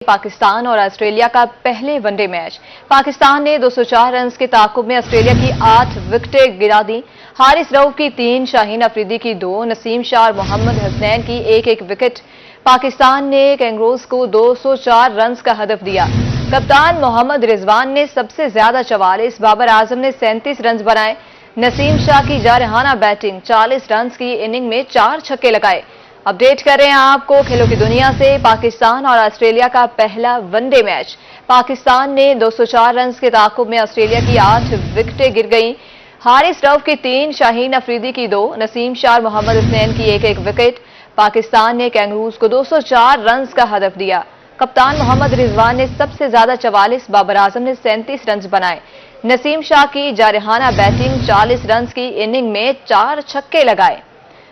पाकिस्तान और ऑस्ट्रेलिया का पहले वनडे मैच। पाकिस्तान ने 204 रन के ताकुब में ऑस्ट्रेलिया की 8 विकेटें गिरा दी। हारिस रऊफ की 3, शाहीन अफरीदी की 2, नसीम शाह और मोहम्मद हसनैन की 1-1 विकेट। पाकिस्तान ने कैंगरूज को 204 रन का हदफ दिया। कप्तान मोहम्मद रिजवान ने सबसे ज्यादा 44, बाबर आजम ने 37 रन बनाए। नसीम शाह की जारहाना बैटिंग, 40 रन की इनिंग में 4 छक्के लगाए। अपडेट कर रहे हैं आपको खेलों की दुनिया से। पाकिस्तान और ऑस्ट्रेलिया का पहला वनडे मैच। पाकिस्तान ने 204 रन के ताकुब में ऑस्ट्रेलिया की 8 विकेटें गिर गईं। हारिस रऊफ की 3, शाहीन अफरीदी की 2, नसीम शाह और मोहम्मद हसनैन की 1-1 विकेट। पाकिस्तान ने कैंगरूज को 204 रन का हदफ दिया। कप्तान मोहम्मद रिजवान ने सबसे ज्यादा 44, बाबर आजम ने 37 रन बनाए। नसीम शाह की जारहाना बैटिंग, 40 रन की इनिंग में 4 छक्के लगाए।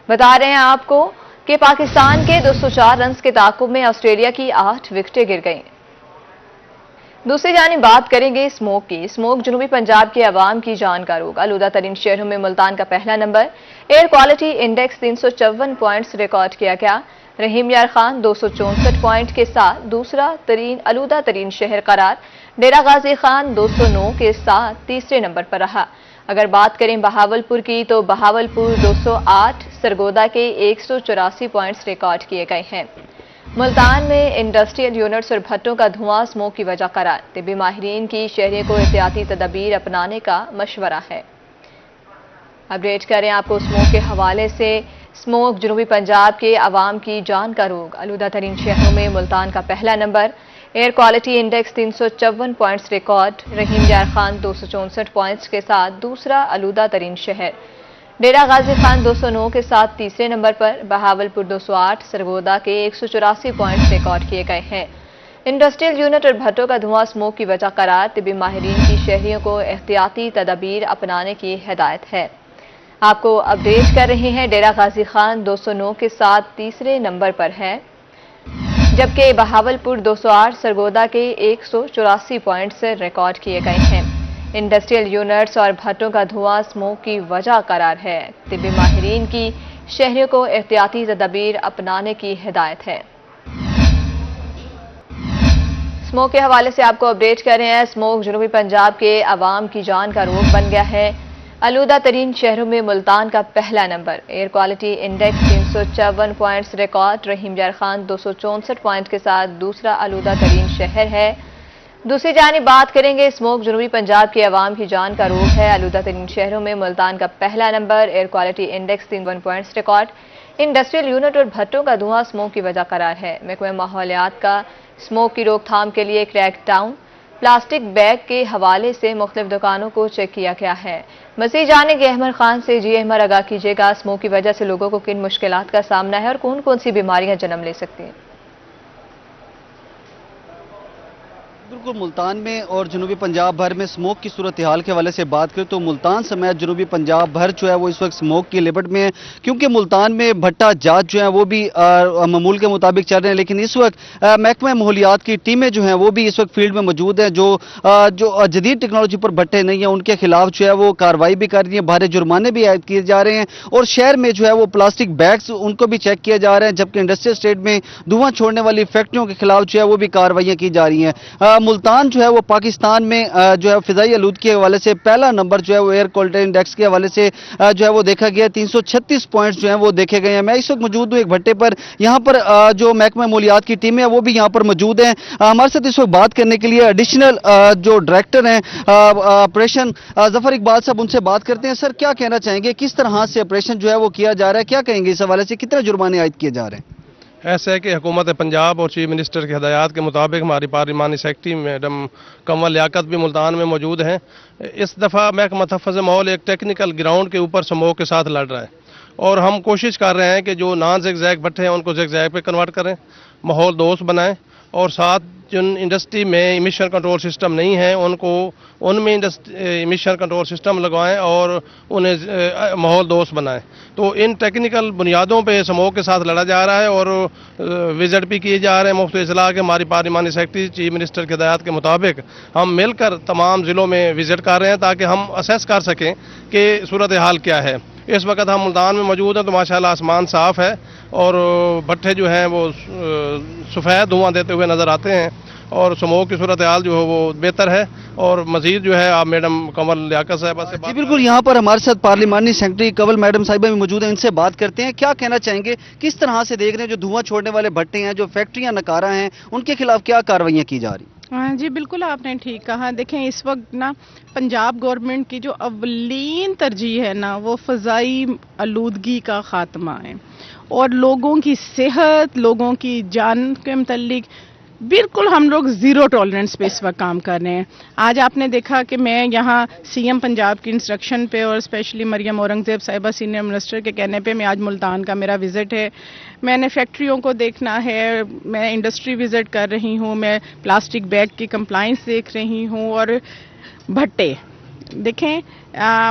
बता रहे हैं आपको कि पाकिस्तान के 204 रन के ताकुब में ऑस्ट्रेलिया की 8 विकेटें गिर गईं। दूसरी जानिब बात करेंगे स्मोक की। स्मोक जनूबी पंजाब के अवाम की जान का रोग। आलूदा तरीन शहरों में मुल्तान का पहला नंबर। Air quality index 354 points record किया गया। रहीम यार खान 264 पॉइंट के साथ दूसरा आलूदा तरीन शहर करार। डेरा गाजी खान 209 के साथ तीसरे नंबर पर रहा। अगर बात करें बहावलपुर की तो बहावलपुर 208, सरगोदा के 184 पॉइंट्स रिकॉर्ड किए गए हैं। मुल्तान में इंडस्ट्रियल यूनिट्स और भट्टों का धुआं स्मोक की वजह करार। तिब्बी माहिरीन की शहरियों को एहतियाती तदबीर अपनाने का मशवरा है। अपडेट करें आपको स्मोक के हवाले से। स्मोक जनूबी पंजाब के अवाम की जान का रोग। आलूदा तरीन शहरों में मुल्तान का पहला नंबर। Air quality index 354 points record. Rahim Yar Khan 264 points के साथ दूसरा आलूदा तरीन शहर। डेरा गाजी खान 209 के साथ तीसरे नंबर पर। बहावलपुर 208, सरगोदा के 184 पॉइंट्स रिकॉर्ड किए गए हैं। इंडस्ट्रियल यूनिट और भट्टों का धुआं स्मोक की वजह करार। तिब्बी माहिरीन की शहरियों को एहतियाती तदबीर अपनाने की हिदायत है। आपको अपडेट कर रहे हैं। डेरा गाजी खान 209 के साथ तीसरे नंबर पर है, जबकि बहावलपुर 208, सरगोदा के 184 पॉइंट्स रिकॉर्ड किए गए हैं। इंडस्ट्रियल यूनिट्स और भट्टों का धुआं स्मोक की वजह करार है। तिब्बी माहिरीन की शहरियों को एहतियाती तदबीर अपनाने की हिदायत है। स्मोक के हवाले से आपको अपडेट कर रहे हैं। स्मोक जनूबी पंजाब के अवाम की जान का रोग बन गया है। आलूदा तरीन शहरों में मुल्तान का पहला नंबर। Air quality index 354 points record. Rahim Yar Khan 264 point के साथ दूसरा आलूदा तरीन शहर है। दूसरी जानिब बात करेंगे स्मोक जनूबी पंजाब के अवाम की जान का रोग है। आलूदा तरीन शहरों में मुल्तान का पहला नंबर। Air quality index 351 points record. Industrial unit और भट्टों का धुआं स्मोक की वजह करार है। महकमा माहौलियात का स्मोक की रोकथाम के लिए क्रैक डाउन प्लास्टिक बैग के हवाले से मुख्तलिफ दुकानों को चेक किया गया है। मज़ीद जानेंगे अहमद खान से। जी अहमद, आगाह कीजिएगा, स्मोक की वजह से लोगों को किन मुश्किलात का सामना है और कौन कौन सी बीमारियां जन्म ले सकती हैं? बिल्कुल, मुल्तान में और जनूबी पंजाब भर में स्मोक की सूरत हाल के हवाले से बात करें तो मुल्तान समेत जनूबी पंजाब भर जो है वो इस वक्त स्मोक की लिमिट में है, क्योंकि मुल्तान में भट्टा जात जो है वो भी मामूल के मुताबिक चल रहे हैं। लेकिन इस वक्त महकमा माहौलियात की टीमें जो हैं वो भी इस वक्त फील्ड में मौजूद हैं। जो जदीद टेक्नोलॉजी पर भट्टे नहीं हैं उनके खिलाफ जो है वो कार्रवाई भी कर रही है, भारी जुर्माने भी आयद किए जा रहे हैं और शहर में जो है वो प्लास्टिक बैग्स उनको भी चेक किया जा रहा है। जबकि इंडस्ट्रियल स्टेट में धुआं छोड़ने वाली फैक्ट्रियों के खिलाफ जो है वो भी कार्रवाइयां की जा रही हैं। मुल्तान जो है वो पाकिस्तान में जो है फिजाई आलूदगी के हवाले से पहला नंबर जो है वो एयर क्वालिटी इंडेक्स के हवाले से जो है वो देखा गया। 336 पॉइंट्स जो है वो देखे गए हैं। मैं इस वक्त मौजूद हूँ एक भट्टे पर। यहाँ पर जो महकमा माहौलियात की टीम है वो भी यहाँ पर मौजूद हैं। हमारे साथ इस वक्त बात करने के लिए एडिशनल जो डायरेक्टर हैं ऑपरेशन जफर इकबाल साहब, उनसे बात करते हैं। सर, क्या कहना चाहेंगे, किस तरह से ऑपरेशन जो है वो किया जा रहा है, क्या कहेंगे इस हवाले से, कितने जुर्माने आयद किए जा रहे हैं? ऐसा है कि हुकूमत पंजाब और चीफ मिनिस्टर की हदायत के मुताबिक हमारी पार्लिमानी सेक्रेटरी मैडम कमल लियाकत भी मुल्तान में मौजूद हैं। इस दफ़ा महकमा तहफ़्फ़ुज़ माहौल एक टेक्निकल ग्राउंड के ऊपर स्मोक के साथ लड़ रहा है और हम कोशिश कर रहे हैं कि जो नॉन ज़िगज़ैग भट्टे हैं उनको ज़िगज़ैग पे कन्वर्ट करें, माहौल दोस्त बनाएं और साथ जिन इंडस्ट्री में इमिशन कंट्रोल सिस्टम नहीं है उनको उनमें इमिशन कंट्रोल सिस्टम लगवाएं और उन्हें माहौल दोस्त बनाएं। तो इन टेक्निकल बुनियादों पे स्मोक के साथ लड़ा जा रहा है और विजिट भी किए जा रहे हैं मुफ्त इजला के। हमारी पार्लिमानी सेक्रेटरी चीफ मिनिस्टर की हिदायत के मुताबिक हम मिलकर तमाम ज़िलों में विजिट कर रहे हैं ताकि हम असेस कर सकें कि सूरत हाल क्या है। اس وقت ہم ملتان میں موجود ہیں تو ماشاءاللہ آسمان صاف ہے اور بھٹے جو ہیں وہ سفید دھواں دیتے ہوئے نظر آتے ہیں اور اسموک کی صورتحال جو ہے وہ بہتر ہے. اور مزید جو ہے آپ میڈم کنول لیاقت صاحبہ سے جی بالکل، یہاں پر ہمارے ساتھ پارلیمانی سیکرٹری کنول میڈم صاحبہ بھی موجود ہیں، ان سے بات کرتے ہیں. کیا کہنا چاہیں گے، کس طرح سے دیکھ رہے ہیں جو دھواں چھوڑنے والے بھٹے ہیں، جو فیکٹریاں نکارہ ہیں، ان کے خلاف کیا کارروائیاں کی جا رہی ہیں؟ جی بالکل آپ نے ٹھیک کہا. دیکھیں اس وقت نا پنجاب گورنمنٹ کی جو اولین ترجیح ہے نا وہ فضائی آلودگی کا خاتمہ ہے اور لوگوں کی صحت، لوگوں کی جان کے متعلق بالکل ہم لوگ زیرو ٹالرنس پہ اس وقت کام کر رہے ہیں. آج آپ نے دیکھا کہ میں یہاں سی ایم پنجاب کی انسٹرکشن پہ اور اسپیشلی مریم اورنگزیب صاحبہ سینئر منسٹر کے کہنے پہ میں آج ملتان کا میرا وزٹ ہے. میں نے فیکٹریوں کو دیکھنا ہے، میں انڈسٹری وزٹ کر رہی ہوں، میں پلاسٹک بیگ کی کمپلائنس دیکھ رہی ہوں اور بھٹے دیکھیں.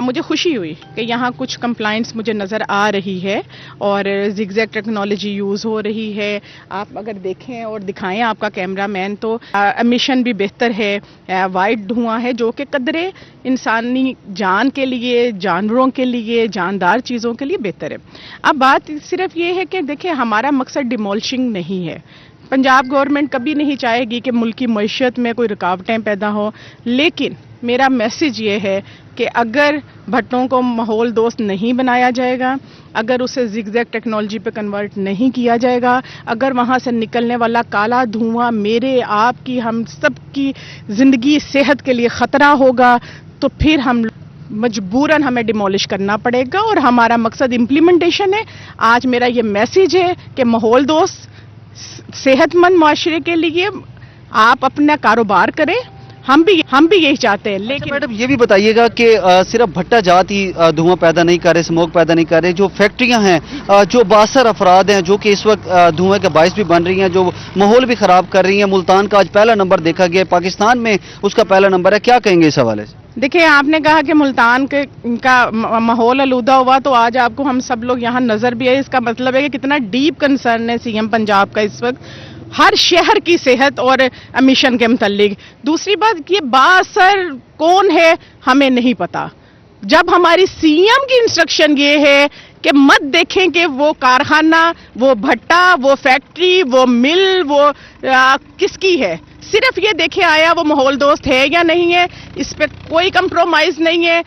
مجھے خوشی ہوئی کہ یہاں کچھ کمپلائنٹس مجھے نظر آ رہی ہے اور زگ زیگ ٹیکنالوجی یوز ہو رہی ہے. آپ اگر دیکھیں اور دکھائیں آپ کا کیمرہ مین تو امیشن بھی بہتر ہے، وائٹ دھواں ہے جو کہ قدرے انسانی جان کے لیے، جانوروں کے لیے، جاندار چیزوں کے لیے بہتر ہے. اب بات صرف یہ ہے کہ دیکھیں ہمارا مقصد ڈیمولشنگ نہیں ہے. پنجاب گورنمنٹ کبھی نہیں چاہے گی کہ ملک کی معیشت میں کوئی رکاوٹیں پیدا ہوں، لیکن میرا میسج یہ ہے کہ اگر بھٹوں کو ماحول دوست نہیں بنایا جائے گا، اگر اسے زگ زیگ ٹیکنالوجی پہ کنورٹ نہیں کیا جائے گا، اگر وہاں سے نکلنے والا کالا دھواں میرے، آپ کی، ہم سب کی زندگی، صحت کے لیے خطرہ ہوگا تو پھر ہم مجبوراً ہمیں ڈیمولش کرنا پڑے گا اور ہمارا مقصد امپلیمنٹیشن ہے. آج میرا یہ میسج ہے کہ ماحول دوست صحت مند معاشرے کے لیے آپ اپنا کاروبار کریں. ہم بھی یہی چاہتے ہیں. لیکن میڈم یہ بھی بتائیے گا کہ صرف بھٹا جات ہی دھواں پیدا نہیں کر رہے، اسموک پیدا نہیں کر رہے، جو فیکٹریاں ہیں، جو بااثر افراد ہیں جو کہ اس وقت دھوئیں کا باعث بھی بن رہی ہیں، جو ماحول بھی خراب کر رہی ہیں. ملتان کا آج پہلا نمبر دیکھا گیا، پاکستان میں اس کا پہلا نمبر ہے. کیا کہیں گے اس حوالے سے؟ دیکھیں آپ نے کہا کہ ملتان کا ماحول آلودہ ہوا تو آج آپ کو ہم سب لوگ یہاں نظر بھی ہے. اس کا مطلب ہے کہ کتنا ڈیپ کنسرن ہے سی ایم پنجاب کا اس وقت ہر شہر کی صحت اور امیشن کے متعلق. دوسری بات یہ بااثر کون ہے ہمیں نہیں پتا. جب ہماری سی ایم کی انسٹرکشن یہ ہے کہ مت دیکھیں کہ وہ کارخانہ، وہ بھٹا، وہ فیکٹری، وہ مل، وہ کس کی ہے، صرف یہ دیکھیں آیا وہ ماحول دوست ہے یا نہیں ہے. اس پہ کوئی کمپرومائز نہیں ہے.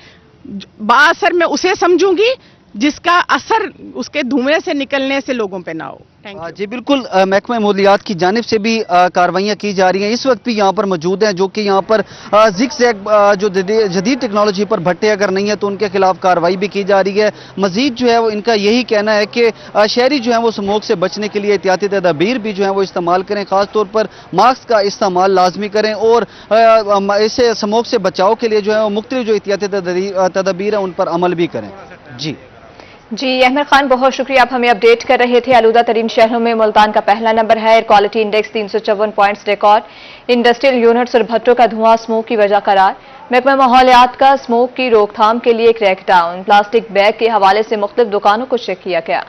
بااثر میں اسے سمجھوں گی جس کا اثر اس کے دھوئیں سے نکلنے سے لوگوں پہ نہ ہو. جی بالکل، محکمہ ماحولیات کی جانب سے بھی کارروائیاں کی جا رہی ہیں. اس وقت بھی یہاں پر موجود ہیں جو کہ یہاں پر زگ زیگ جو جدید ٹیکنالوجی پر بھٹے اگر نہیں ہیں تو ان کے خلاف کارروائی بھی کی جا رہی ہے. مزید جو ہے وہ ان کا یہی کہنا ہے کہ شہری جو ہیں وہ اسموک سے بچنے کے لیے احتیاطی تدابیر بھی جو ہیں وہ استعمال کریں، خاص طور پر ماسک کا استعمال لازمی کریں اور اسے اسموک سے بچاؤ کے لیے جو ہے وہ مختلف جو احتیاطی تدابیر ہیں ان پر عمل بھی کریں. جی احمد خان بہت شکریہ، آپ ہمیں اپڈیٹ کر رہے تھے. آلودہ ترین شہروں میں ملتان کا پہلا نمبر ہے. Air quality index 354 points record. Industrial units اور بھٹوں کا دھواں اسموک کی وجہ قرار. محکمہ ماحولیات کا اسموک کی روک تھام کے لیے کریک ڈاؤن. پلاسٹک بیگ کے حوالے سے مختلف دکانوں کو چیک کیا گیا.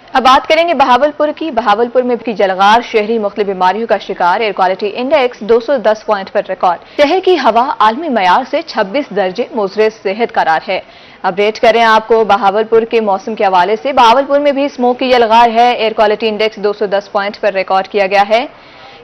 اب بات کریں گے بہاولپور کی. بہاولپور میں بھی جلغار شہری مختلف بیماریوں کا شکار. ایئر کوالٹی انڈیکس 210 پوائنٹ پر ریکارڈ. شہر کی ہوا عالمی معیار سے 26 درجے مضر صحت قرار ہے. اپڈیٹ کریں آپ کو بہاولپور کے موسم کے حوالے سے. بہاولپور میں بھی اسموک کی یلغار ہے. ایئر کوالٹی انڈیکس 210 پوائنٹ پر ریکارڈ کیا گیا ہے.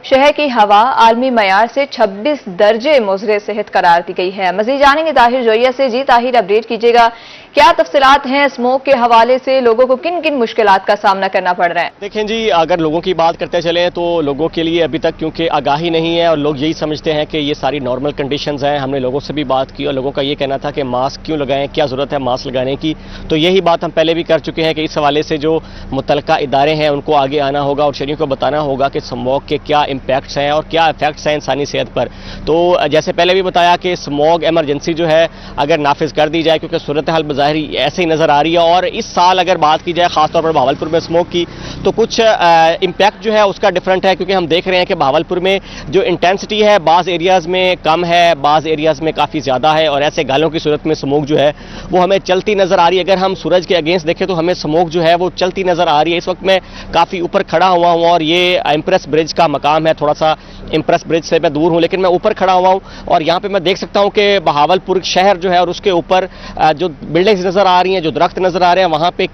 شہر کی ہوا عالمی معیار سے 26 درجے مضر صحت قرار دی گئی ہے. مزید جانیں گے طاہر جوئیہ سے. جی طاہر، اپڈیٹ کیجیے گا، کیا تفصیلات ہیں اسموک کے حوالے سے؟ لوگوں کو کن کن مشکلات کا سامنا کرنا پڑ رہا ہے؟ دیکھیں جی، اگر لوگوں کی بات کرتے چلیں تو لوگوں کے لیے ابھی تک کیونکہ آگاہی نہیں ہے اور لوگ یہی سمجھتے ہیں کہ یہ ساری نارمل کنڈیشنز ہیں. ہم نے لوگوں سے بھی بات کی اور لوگوں کا یہ کہنا تھا کہ ماسک کیوں لگائیں، کیا ضرورت ہے ماسک لگانے کی. تو یہی بات ہم پہلے بھی کر چکے ہیں کہ اس حوالے سے جو متعلقہ ادارے ہیں ان کو آگے آنا ہوگا اور شہریوں کو بتانا ہوگا کہ اسموگ کے کیا امپیکٹس ہیں اور کیا افیکٹس ہیں انسانی صحت پر. تو جیسے پہلے بھی بتایا کہ اسموگ ایمرجنسی جو ہے اگر نافذ کر دی جائے، کیونکہ صورتحال بظاہر ایسے ہی نظر آ رہی ہے. اور اس سال اگر بات کی جائے خاص طور پر بہاولپور میں اسموگ کی تو کچھ امپیکٹ جو ہے اس کا ڈفرنٹ ہے، کیونکہ ہم دیکھ رہے ہیں کہ بہاولپور میں جو انٹینسٹی ہے بعض ایریاز میں کم ہے، بعض ایریاز میں کافی زیادہ ہے، اور ایسے گالوں کی صورت میں سموک جو ہے وہ ہمیں چلتی نظر آ رہی ہے۔ اگر ہم سورج کے اگینسٹ دیکھیں تو ہمیں سموک جو ہے وہ چلتی نظر آ رہی ہے۔ اس وقت میں کافی اوپر کھڑا ہوا ہوں اور یہ امپریس برج کا مقام ہے، تھوڑا سا امپریس برج سے میں دور ہوں لیکن میں اوپر کھڑا ہوا ہوں، اور یہاں پہ میں دیکھ سکتا ہوں کہ بہاولپور شہر جو ہے اور اس کے اوپر جو بلڈنگز نظر آ رہی ہیں، جو درخت نظر آ رہے ہیں، وہاں پہ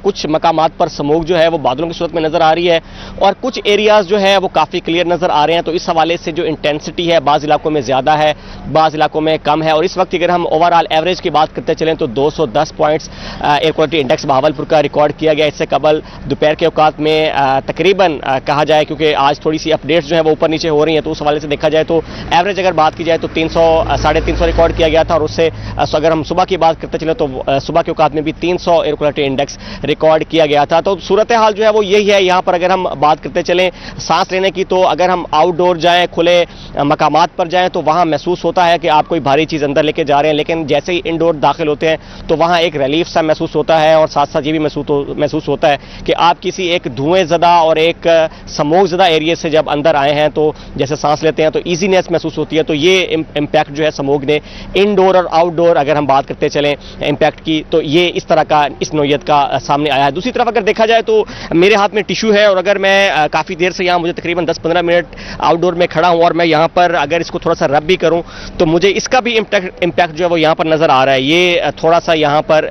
کچھ مقامات پر سموک جو ہے وہ بادلوں کی صورت میں نظر آ رہی ہے، اور کچھ ایریاز جو ہے وہ کافی کلیئر نظر آ رہے ہیں۔ تو اس حوالے سے جو انٹینسٹی ہے بعض علاقوں میں زیادہ ہے، بعض علاقوں میں کم ہے، اور اس وقت اگر ہم اوور آل ایوریج کی بات کرتے چلیں تو 210 points air quality index Bahawalpur کا ریکارڈ کیا گیا۔ اس سے قبل دوپہر کے اوقات میں تقریباً کہا جائے، کیونکہ آج تھوڑی سی اپڈیٹس جو ہے وہ اوپر نیچے ہو رہی ہیں، تو اس حوالے سے دیکھا جائے تو ایوریج اگر بات کی جائے تو 300-350 ریکارڈ کیا گیا تھا، اور اس سے اگر ہم صبح کی بات کرتے چلیں تو صبح کے اوقات میں بھی 300 ایئر کوالٹی انڈیکس ریکارڈ کیا گیا تھا۔ تو صورتحال جو ہے وہ یہی ہے یہاں پر۔ اگر ہم بات کرتے چلیں سانس لینے کی، تو اگر ہم آؤٹ ڈور جائیں، کھلے مقامات پر جائیں تو وہاں محسوس ہوتا ہے کہ آپ کوئی بھاری چیز اندر لے کے جا رہے ہیں، لیکن جیسے ہی انڈور داخل ہوتے ہیں تو وہاں ایک ریلیف سا محسوس ہوتا ہے، اور ساتھ ساتھ یہ بھی محسوس ہوتا ہے کہ آپ کسی ایک دھوئیں زدہ اور ایک سموک زدہ ایریے سے جب اندر آئے ہیں تو جیسے سانس لیتے ہیں تو ایزینس محسوس ہوتی ہے۔ تو یہ امپیکٹ جو ہے سموک نے انڈور اور آؤٹ ڈور اگر ہم بات کرتے چلیں امپیکٹ کی، تو یہ اس طرح کا اس نوعیت کا سامنے آیا ہے۔ دوسری طرف اگر دیکھا جائے تو میرے ہاتھ میں ٹیشو ہے، اور اگر میں کافی دیر سے یہاں مجھے تقریباً 10-15 منٹ آؤٹ ڈور میں کھڑا ہوں اور میں یہاں پر اگر اس کو تھوڑا سا رب بھی کروں تو مجھے اس کا بھی امپیکٹ جو ہے وہ یہاں پر نظر آ رہا ہے۔ یہ تھوڑا سا یہاں پر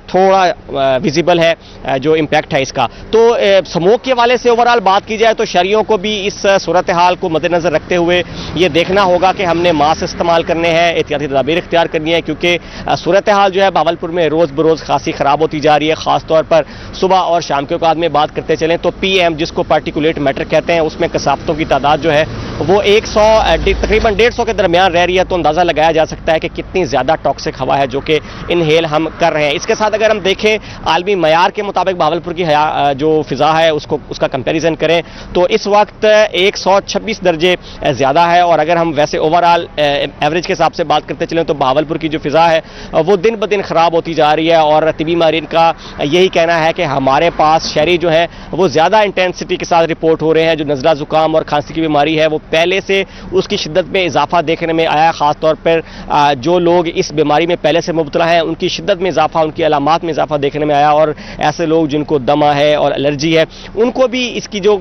تھوڑا ویزیبل ہے جو امپیکٹ ہے اس کا۔ تو سموک کے حوالے سے اوورال بات کی جائے تو شہریوں کو بھی اس صورتحال کو مد نظر رکھتے ہوئے یہ دیکھنا ہوگا کہ ہم نے ماسک استعمال کرنے ہیں، احتیاطی تدابیر اختیار کرنی ہے، کیونکہ صورتحال جو ہے بہاولپور میں روز بروز خاصی خراب ہوتی جا رہی ہے، خاص طور پر صبح اور شام کے اوقات میں بات کرتے چلیں تو PM جس کو پارٹیکولیٹ میٹر کہتے ہیں، اس میں کثافتوں کی تعداد جو ہے وہ 100 تقریباً 150 کے درمیان رہ رہی ہے۔ تو اندازہ لگایا جا سکتا ہے کہ کتنی زیادہ ٹاکسک ہوا ہے جو کہ انہیل ہم کر رہے ہیں۔ اس کے ساتھ اگر ہم دیکھیں عالمی معیار کے مطابق بہاولپور کی جو فضا ہے اس کا کمپیریزن کریں تو اس وقت 126 درجے زیادہ ہے، اور اگر ہم ویسے اوورال ایوریج کے حساب سے بات کرتے چلیں تو بہاولپور کی جو فضا ہے وہ دن بدن خراب ہوتی جا رہی ہے، اور طبی ماہرین کا یہی کہنا ہے کہ ہمارے پاس شہری جو ہے وہ زیادہ انٹینسٹی کے ساتھ رپورٹ ہو رہے ہیں۔ جو نزلہ زکام اور کھانسی کی بیماری ہے وہ پہلے سے اس کی شدت میں اضافہ دیکھنے میں آیا ہے، خاص طور پر جو لوگ اس بیماری میں پہلے سے مبتلا ہیں ان کی شدت میں اضافہ، ان کی علامات میں اضافہ دیکھنے میں آیا، اور ایسے لوگ جن کو دمہ ہے اور الرجی ہے ان کو بھی اس کی جو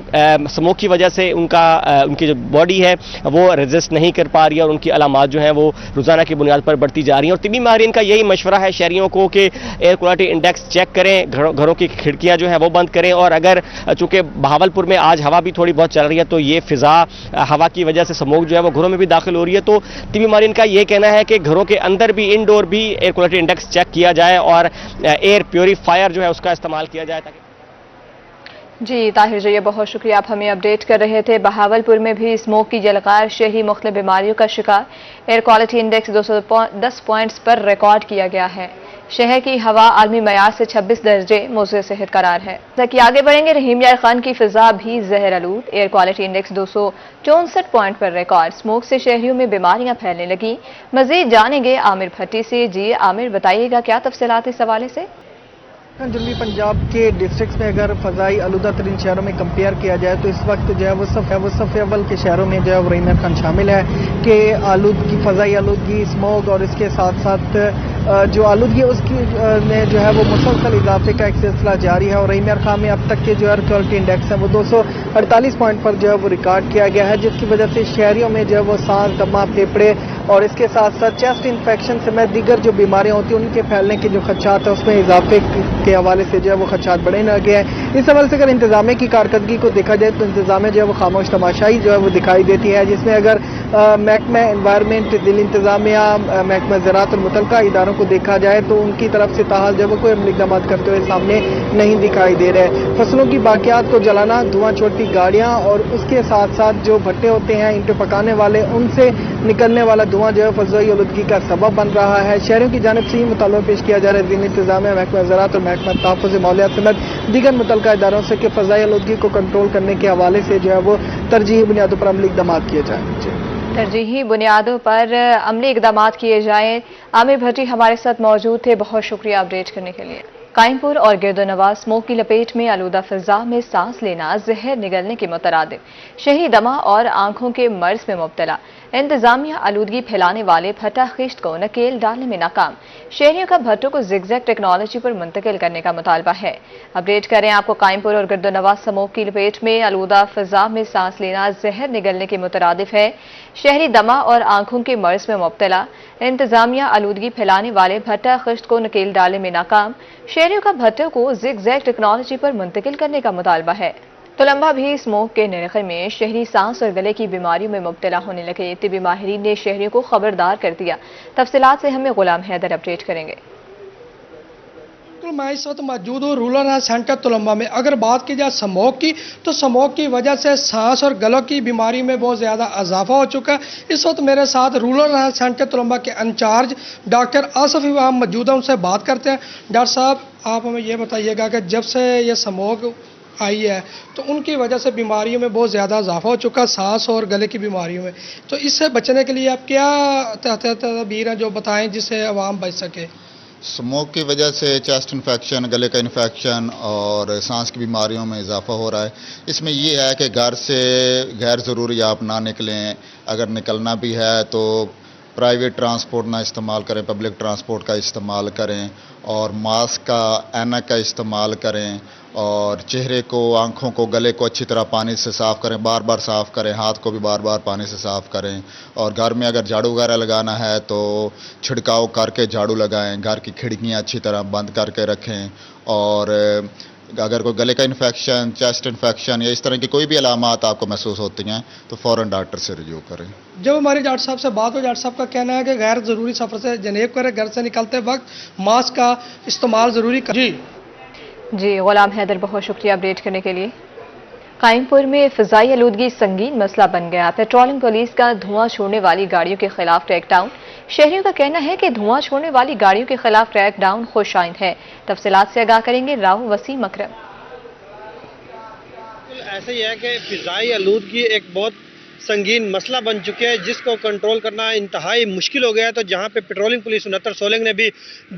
سموک کی وجہ سے ان کی جو باڈی ہے وہ ریزسٹ نہیں کر پا رہی ہے، اور ان کی علامات جو ہیں وہ روزانہ کی بنیاد پر بڑھتی جا رہی ہیں۔ اور طبی ماہرین کا یہی مشورہ ہے شہریوں کو کہ ایئر کوالٹی انڈیکس چیک کریں، گھروں کی کھڑکیاں جو ہیں وہ بند کریں، اور اگر چونکہ بہاولپور میں آج ہوا بھی تھوڑی بہت چل رہی ہے تو یہ فضا ہوا کی وجہ سے سموک جو ہے وہ گھروں میں بھی داخل ہو رہی ہے، تو طبی ماہرین کا یہ کہنا ہے کہ گھروں کے اندر بھی انڈور بھی ایئر کوالٹی انڈیکس چیک کیا جائے اور ایئر پیوریفائر جو ہے اس کا استعمال کیا جائے تاکہ جی طاہر جی بہت شکریہ، آپ ہمیں اپڈیٹ کر رہے تھے۔ بہاولپور میں بھی اسموک کی جلکار سے ہی مختلف بیماریوں کا شکار، ایئر کوالٹی انڈیکس 210 پوائنٹس پر ریکارڈ کیا گیا ہے۔ شہر کی ہوا عالمی معیار سے 26 درجے موضوع صحت قرار ہے۔ جبکہ آگے بڑھیں گے، رحیم یار خان کی فضا بھی زہر آلود، ایئر کوالٹی انڈیکس 264 پوائنٹ پر ریکارڈ، اسموک سے شہریوں میں بیماریاں پھیلنے لگیں۔ مزید جانیں گے عامر بھٹی سے۔ جی عامر بتائیے گا کیا تفصیلات اس حوالے سے؟ جنوبی پنجاب کے ڈسٹرکٹس میں اگر فضائی آلودہ ترین شہروں میں کمپیئر کیا جائے تو اس وقت جو ہے وہ صف اول کے شہروں میں جو ہے رحیم یار خان شامل ہے کہ آلودگی، فضائی آلودگی، اسموگ اور اس کے ساتھ ساتھ جو آلودگی اس کی میں جو ہے وہ مسلسل اضافے کا ایک سلسلہ جاری ہے، اور رحیم یار خان میں اب تک کے جو ایئر کوالٹی انڈیکس ہے وہ 248 پوائنٹ پر جو ہے وہ ریکارڈ کیا گیا ہے، جس کی وجہ سے شہریوں میں جو ہے وہ سانس، دمہ، پھیپھڑے اور اس کے ساتھ ساتھ چیسٹ انفیکشن سمیت دیگر جو بیماریاں ہوتی ہیں ان کے پھیلنے کے جو خدشات ہیں اس میں اضافے کے حوالے سے جو ہے وہ خدشات بڑھنے لگے ہیں۔ اس حوالے سے اگر انتظامیہ کی کارکردگی کو دیکھا جائے تو انتظامیہ جو ہے وہ خاموش تماشائی جو ہے وہ دکھائی دیتی ہے، جس میں اگر محکمہ انوائرمنٹ، ضلع انتظامیہ، محکمہ زراعت اور متعلقہ اداروں کو دیکھا جائے تو ان کی طرف سے تاحال جو ہے وہ کوئی عملی اقدامات کرتے ہوئے سامنے نہیں دکھائی دے رہے۔ فصلوں کی باقیات کو جلانا، دھواں چھوڑتی گاڑیاں اور اس کے ساتھ ساتھ جو بھٹے ہوتے ہیں اینٹیں پکانے والے ان سے نکلنے والا دھواں جو ہے فضائی آلودگی کا سبب بن رہا ہے۔ شہریوں کی جانب سے یہ مطالبہ پیش کیا جا رہا ہے ضلع انتظامیہ، محکمہ زراعت اور محکمہ تحفظ ماحولیات سمیت دیگر متعلقہ اداروں سے کہ فضائی آلودگی کو کنٹرول کرنے کے حوالے سے جو ہے وہ ترجیحی بنیادوں پر عملی اقدامات کیے جائیں۔ ترجیحی بنیادوں پر عملی اقدامات کیے جائیں۔ عامر بھٹی ہمارے ساتھ موجود تھے، بہت شکریہ اپڈیٹ کرنے کے لیے۔ काइमपुर और गिरदोनवा स्मोक की लपेट में आलूदा फिजा में सांस लेना, जहर निगलने के मुतरादिफ, शहरी दमा और आंखों के मर्ज में मुब्तला। इंतजामिया आलूदगी फैलाने वाले फटा खिश्त को नकेल डालने में नाकाम। शहरियों का भट्टों को जिगजैग टेक्नोलॉजी पर मुंतकिल करने का मुतालबा है। अपडेट करें आपको, काइमपुर और गिरदोनवा स्मोक की लपेट में आलूदा फिजा में सांस लेना, जहर निगलने के मुतरादिफ है। शहरी दमा और आंखों के मर्ज में मुब्तला। इंतजामिया आलूदगी फैलाने वाले भट्टा खिश्त को नकेल डालने में नाकाम। शहरियों का भट्टों को जिगजैग टेक्नोलॉजी पर मुंतकिल करने का मुतालबा है। तलम्बा भी स्मोक के निरखे में शहरी सांस और गले की बीमारियों में मुब्तला होने लगे। तिबी माहिरीन ने शहरियों को खबरदार कर दिया। तफसीलात से हमें गुलाम हैदर अपडेट करेंगे। मैं इस वक्त मौजूद हूँ रूरल हेल्थ सेंटर तलम्बा में। अगर बात की जाए स्मोक की, तो स्मोक की वजह से सांस और गलों की बीमारी में बहुत ज़्यादा इजाफा हो चुका है। इस वक्त मेरे साथ रूरल हेल्थ सेंटर तलम्बा के इंचार्ज डॉक्टर आसफ इमाम मौजूद हैं, उनसे बात करते हैं। डॉक्टर साहब, आप हमें ये बताइएगा कि जब से ये स्मोक आई है तो उनकी वजह से बीमारियों में बहुत ज़्यादा इजाफा हो चुका है, सांस और गले की बीमारियों में, तो इससे बचने के लिए आप क्या तदबीर हैं जो बताएं जिससे आवाम बच सके? स्मोक की वजह से चेस्ट इन्फेक्शन, गले का इन्फेक्शन और सांस की बीमारियों में इजाफा हो रहा है। इसमें ये है कि घर से गैर ज़रूरी आप ना निकलें, अगर निकलना भी है तो प्राइवेट ट्रांसपोर्ट ना इस्तेमाल करें, पब्लिक ट्रांसपोर्ट का इस्तेमाल करें और मास्क का, ऐनक का इस्तेमाल करें और चेहरे को, आँखों को, गले को अच्छी तरह पानी से साफ़ करें, बार बार साफ़ करें, हाथ को भी बार बार पानी से साफ़ करें और घर में अगर झाड़ू वगैरह लगाना है तो छिड़काव करके झाड़ू लगाएं, घर की खिड़कियाँ अच्छी तरह बंद करके रखें और अगर कोई गले का इन्फेक्शन, चेस्ट इन्फेक्शन या इस तरह की कोई भी अलामात आपको महसूस होती हैं तो फ़ौरन डॉक्टर से रजू करें। जब हमारे डॉक्टर साहब से बात हो, डॉक्टर साहब का कहना है कि गैर ज़रूरी सफ़र से जनेब करें, घर से निकलते वक्त मास्क का इस्तेमाल ज़रूरी करें। जी, गुलाम हैदर, बहुत शुक्रिया अपडेट करने के लिए। काइमपुर में फिजाई आलूदगी संगीन मसला बन गया। पेट्रोलिंग पुलिस का धुआं छोड़ने वाली गाड़ियों के खिलाफ क्रैकडाउन। शहरियों का कहना है कि धुआं छोड़ने वाली गाड़ियों के खिलाफ क्रैकडाउन खुशाइंद है। तफसीलात से आगाह करेंगे राव वसीम अकरम। ऐसा ही है कि फिजाई आलूदगी एक बहुत संगीन मसला बन चुके हैं जिसको कंट्रोल करना इंतहाई मुश्किल हो गया है। तो जहां पे पेट्रोलिंग पुलिस 69 सोलंग ने भी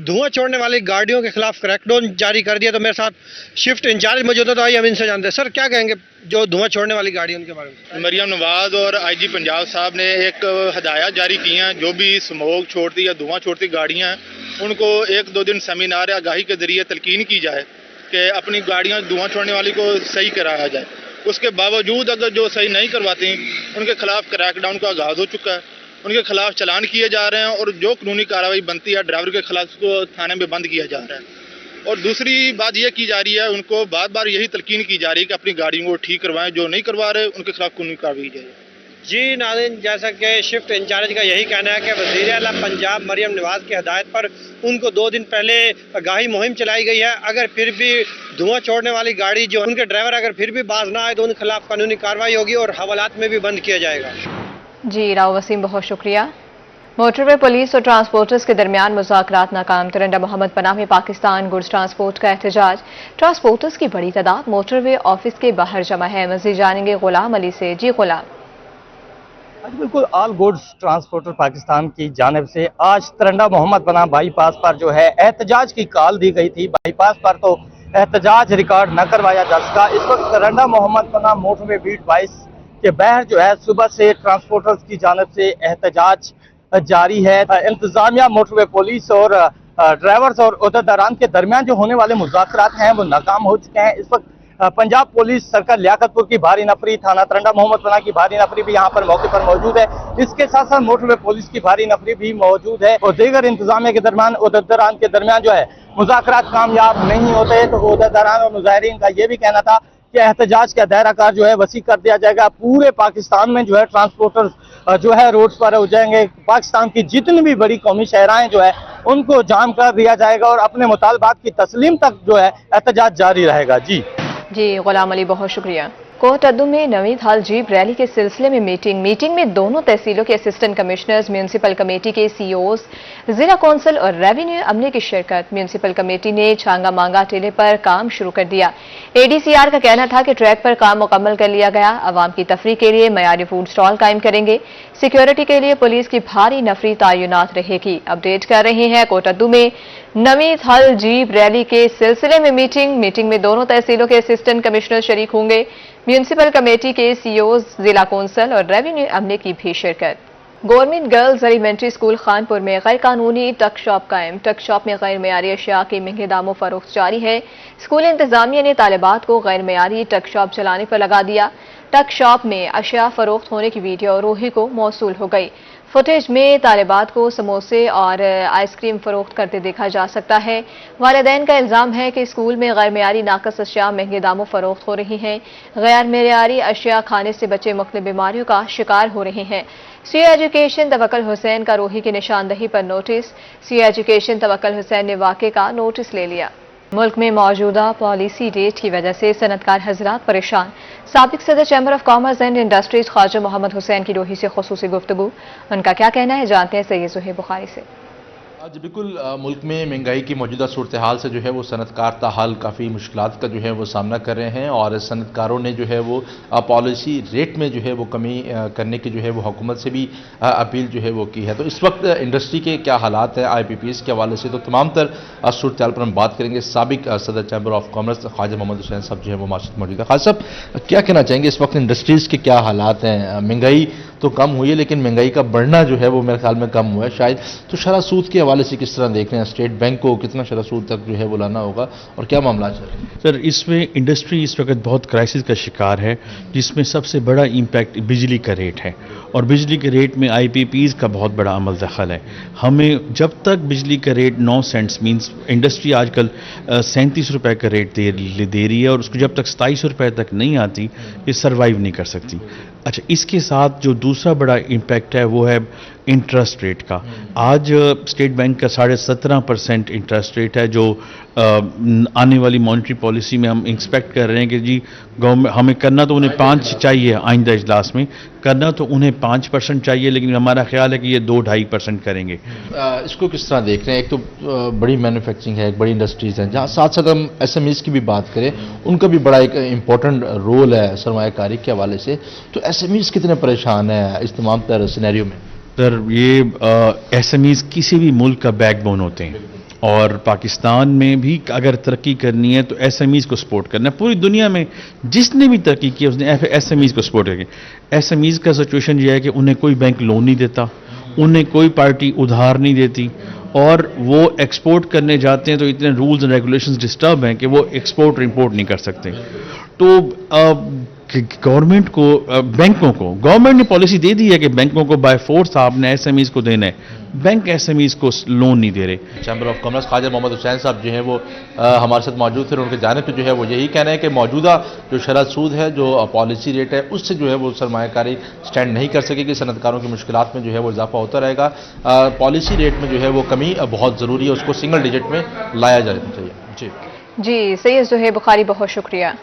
धुआं छोड़ने वाली गाड़ियों के खिलाफ क्रैकडाउन जारी कर दिया। तो मेरे साथ शिफ्ट इंचार्ज मौजूद है, तो आइए हम इनसे जानते हैं। सर, क्या कहेंगे जो धुआं छोड़ने वाली गाड़ियों के बारे में? मरियम नवाज और आईजी पंजाब साहब ने एक हदायत जारी की हैं, जो भी स्मोक छोड़ती या धुआं छोड़ती गाड़ियाँ हैं उनको 1-2 दिन सेमिनार आगाही के जरिए तलकीन की जाए कि अपनी गाड़ियाँ धुआं छोड़ने वाली को सही कराया जाए। उसके बावजूद अगर जो सही नहीं करवाती उनके खिलाफ क्रैकडाउन का आगाज़ हो चुका है, उनके खिलाफ चलान किए जा रहे हैं और जो कानूनी कार्रवाई बनती है ड्राइवर के खिलाफ उसको थाने में बंद किया जा रहा है। और दूसरी बात यह की जा रही है, उनको बार बार यही तलकीन की जा रही है कि अपनी गाड़ियों को ठीक करवाएं, जो नहीं करवा रहे उनके खिलाफ कानूनी कार्रवाई की जाए। जी नाज़रीन, जैसा कि शिफ्ट इंचार्ज का यही कहना है कि वज़ीर आला पंजाब मरियम नवाज की हदायत पर उनको 2 दिन पहले आगाही मुहिम चलाई गई है। अगर फिर भी धुआं छोड़ने वाली गाड़ी जो उनके ड्राइवर अगर फिर भी बाज ना आए तो उनके खिलाफ कानूनी कार्रवाई होगी और हवालात में भी बंद किया जाएगा। जी राव वसीम, बहुत शुक्रिया। मोटरवे पुलिस और ट्रांसपोर्टर्स के दरमियान मुज़ाकरात नाकाम। तिरंडा मोहम्मद पनाह में पाकिस्तान गुड्स ट्रांसपोर्ट का एहतजाज। ट्रांसपोर्टर्स की बड़ी तादाद मोटरवे ऑफिस के बाहर जमा है। मज़ीद जानेंगे गुलाम अली से। जी गुलाम। बिल्कुल, ऑल गुड्स ट्रांसपोर्टर पाकिस्तान की जानिब से आज तिरंडा मोहम्मद पनाह बाईपास पर जो है एहतजाज की कॉल दी गई थी। बाईपास पर तो एहतजाज रिकॉर्ड न करवाया जा सका। इस वक्त तिरंडा मोहम्मद पनाह मोटरवे बीट 22 के बाहर जो है सुबह से ट्रांसपोर्टर्स की जानिब से एहतजाज जारी है। इंतजामिया, मोटरवे पुलिस और ड्राइवर्स और उहदेदारान के दरमियान जो होने वाले मुज़ाकरात हैं वो नाकाम हो चुके हैं। इस वक्त पंजाब पुलिस सर्कल लियाकतपुर की भारी नफरी, थाना तिरंडा मोहम्मद पनाह की भारी नफरी भी यहाँ पर मौके पर मौजूद है। इसके साथ साथ मोटरवे पुलिस की भारी नफरी भी मौजूद है और दीगर इंतजामिया के दरमियान, उहदेदारान के दरमियान जो है मुज़ाकरात कामयाब नहीं होते। तो उहदेदारान और मुजाहिरीन का ये भी कहना था कि एहतजाज का दायरा कार जो है वसी कर दिया जाएगा। पूरे पाकिस्तान में जो है ट्रांसपोर्टर्स जो है रोड्स पर हो जाएंगे। पाकिस्तान की जितनी भी बड़ी कौमी शहराएं जो है उनको जाम कर दिया जाएगा और अपने मुतालबात की तस्लीम तक जो है एहतजाज जारी रहेगा। जी गुलाम अली, बहुत शुक्रिया। कोट अद्दू में नवीद हाल जीप रैली के सिलसिले में मीटिंग में दोनों तहसीलों के असिस्टेंट कमिश्नर्स, म्यूनसिपल कमेटी के सीईओज, जिला कौंसिल और रेवेन्यू अमले की शिरकत। म्यूनसिपल कमेटी ने छांगा मांगा टेले पर काम शुरू कर दिया। एडीसीआर का कहना था कि ट्रैक पर काम मुकम्मल कर लिया गया। आवाम की तफरीह के लिए मयारी फूड स्टॉल कायम करेंगे। सिक्योरिटी के लिए पुलिस की भारी नफरी तैनात रहेगी। अपडेट कर रहे हैं कोट अद्दू में नमी थल जीप रैली के सिलसिले में मीटिंग में दोनों तहसीलों के असिस्टेंट कमिश्नर शरीक होंगे। म्यूनिसिपल कमेटी के सीईओ, जिला कौंसल और रेवेन्यू अमले की भी शिरकत। Government girls elementary school Khanpur में गैर कानूनी टक शॉप कायम। टक शॉप में गैर मयारी अशिया के महंगे दामों फरोख्त जारी है। स्कूल इंतजामिया ने तालिबात को गैर मयारी टक शॉप चलाने पर लगा दिया। टक शॉप में अशिया फरोख्त होने की वीडियो रूही को मौसूल हो गई। फुटेज में तालिबात को समोसे और आइसक्रीम फरोख्त करते देखा जा सकता है। वालिदैन का इल्जाम है कि स्कूल में गैर मयारी नाकस अशिया महंगे दामों फरोख्त हो रही हैं। गैर मयारी अशिया खाने से बच्चे मुख्तलिफ बीमारियों का शिकार हो रहे हैं। सी एजुकेशन तवक्कल हुसैन का रूही की निशानदही पर नोटिस। सी एजुकेशन तवक्कल हुसैन ने वाक़े का नोटिस ले लिया। मुल्क में मौजूदा पॉलिसी रेट की वजह से सनतकार हजरात परेशान। साबिक सदर chamber of commerce and industries Khwaja Mohammad Hussain की रूही से खुसूसी गुफ्तगू। उनका क्या कहना है, जानते हैं सैयद ज़ुहैब बुखारी से। आज बिल्कुल मुल्क में महंगाई की मौजूदा सूरत हाल से जो है वो सनतकार ताहाल काफ़ी मुश्किलात का जो है वो सामना कर रहे हैं और सनतकारों ने जो है वो पॉलिसी रेट में जो है वो कमी करने की जो है वो हुकूमत से भी अपील जो है वो की है। तो इस वक्त इंडस्ट्री के क्या हालात हैं IPPs के हवाले से, तो तमाम तर सूरत हाल पर हम बात करेंगे। साबिक सदर chamber of commerce Khwaja Mohammad Hussain साहब जो है वो मौजूद है। ख्वाजा साहब, क्या कहना चाहेंगे इस वक्त इंडस्ट्रीज़ के क्या हालात हैं? महंगाई तो कम हुई है लेकिन महंगाई का बढ़ना जो है वो मेरे ख्याल में कम हुआ है शायद, तो शरह सूद के हवाले से किस तरह देख रहे हैं? स्टेट बैंक को कितना शरह सूद तक जो है वो लाना होगा और क्या मामला चल रहे हैं? सर, इसमें इंडस्ट्री इस वक्त बहुत क्राइसिस का शिकार है, जिसमें सबसे बड़ा इम्पैक्ट बिजली का रेट है और बिजली के रेट में IPPs का बहुत बड़ा अमल दखल है। हमें जब तक बिजली का रेट 9 सेंट्स मींस इंडस्ट्री आजकल 37 रुपए का रेट दे रही है और उसको जब तक 27 रुपए तक नहीं आती ये सर्वाइव नहीं कर सकती। अच्छा, इसके साथ जो दूसरा बड़ा इम्पैक्ट है वो है इंटरेस्ट रेट का। आज स्टेट बैंक का 17.5% इंटरेस्ट रेट है, जो आने वाली मॉनेटरी पॉलिसी में हम एक्सपेक्ट कर रहे हैं कि जी गवर्नमेंट हमें करना तो उन्हें 5 चाहिए, आइंदा इजलास में करना तो उन्हें 5% चाहिए, लेकिन हमारा ख्याल है कि ये 2-2.5% करेंगे। इसको किस तरह देख रहे हैं? एक तो बड़ी मैन्युफैक्चरिंग है, एक बड़ी इंडस्ट्रीज़ हैं, जहाँ साथ साथ हम SMEs की भी बात करें, उनका भी बड़ा एक इंपॉर्टेंट रोल है सरमायाकारी के हवाले से। तो SMEs कितने परेशान हैं इस तमाम तरह सिनेरियो में? सर, ये SMEs किसी भी मुल्क का बैकबोन होते हैं और पाकिस्तान में भी अगर तरक्की करनी है तो SMEs को सपोर्ट करना है। पूरी दुनिया में जिसने भी तरक्की की उसने SMEs को सपोर्ट किया। SMEs का सिचुएशन ये है कि उन्हें कोई बैंक लोन नहीं देता, उन्हें कोई पार्टी उधार नहीं देती और वो एक्सपोर्ट करने जाते हैं तो इतने रूल्स एंड रेगुलेशंस डिस्टर्ब हैं कि वो एक्सपोर्ट इंपोर्ट नहीं कर सकते। तो गवर्नमेंट को, बैंकों को, गवर्नमेंट ने पॉलिसी दे दी है कि बैंकों को बाय फोर्स आपने SMEs को देना है, बैंक SMEs को लोन नहीं दे रहे। Chamber of commerce Khwaja Mohammad Hussain साहब जो हैं वो हमारे साथ मौजूद थे। उनके जाने पर जो है वो यही कहना है कि मौजूदा जो शरह सूद है, जो पॉलिसी रेट है, उससे जो है वो सरमायाकारी स्टैंड नहीं कर सकेगी। सनतकारों की मुश्किलात में जो है वो इजाफा होता रहेगा। पॉलिसी रेट में जो है वो कमी बहुत ज़रूरी है, उसको सिंगल डिजिट में लाया जाना चाहिए। जी सैयद ज़ुहैब बुखारी, बहुत शुक्रिया।